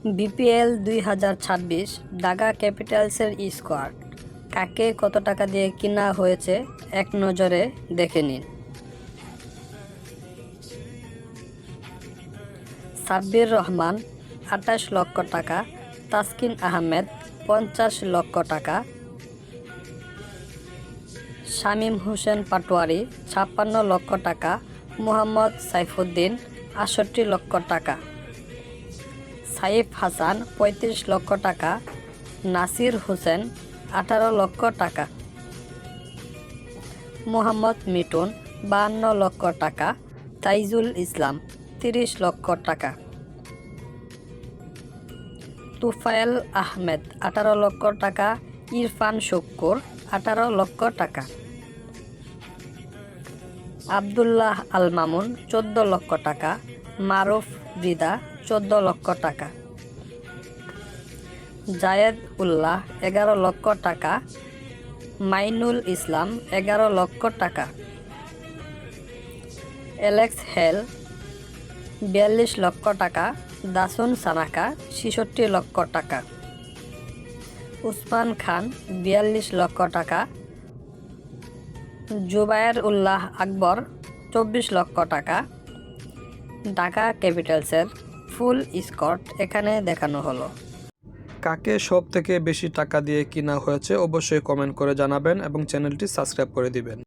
BPL 2026 Dhaka ক্যাপিটালসের squad কাকে কত টাকা দিয়ে কেনা হয়েছে এক নজরে দেখে নিন। সাব্বির রহমান 28 লক্ষ টাকা, তাসকিন আহমেদ 50 লক্ষ টাকা, শামীম হোসেন পাটোয়ারি 56 লক্ষ টাকা, মোহাম্মদ সাইফুদ্দিন 68 লক্ষ টাকা, সাইফ হাসান 35 লক্ষ টাকা, নাসির হোসেন 18 লক্ষ টাকা, মোহাম্মদ মিটুন 52 লক্ষ টাকা, তাইজুল ইসলাম 30 লক্ষ টাকা, তুফায়েল আহমেদ 18 লক্ষ টাকা, ইরফান শুক্কুর 18 লক্ষ টাকা, আবদুল্লাহ আল মামুন 14 লক্ষ টাকা, মারুফ রিদা 14 লক্ষ টাকা, জায়েদ উল্লাহ 11 লক্ষ টাকা, মাইনুল ইসলাম 11 লক্ষ টাকা, এলেক্স হেল 42 লক্ষ টাকা, দাসুন সানাকা 66 লক্ষ টাকা, উসমান খান 42 লক্ষ টাকা, জুবায়ের উল্লাহ আকবর 24 লক্ষ টাকা। ঢাকা ক্যাপিটালসের ফুল স্কোয়াড এখানে দেখানো হলো। কাকে সব থেকে বেশি টাকা দিয়ে কিনা হয়েছে অবশ্যই কমেন্ট করে জানাবেন এবং চ্যানেলটি সাবস্ক্রাইব করে দিবেন।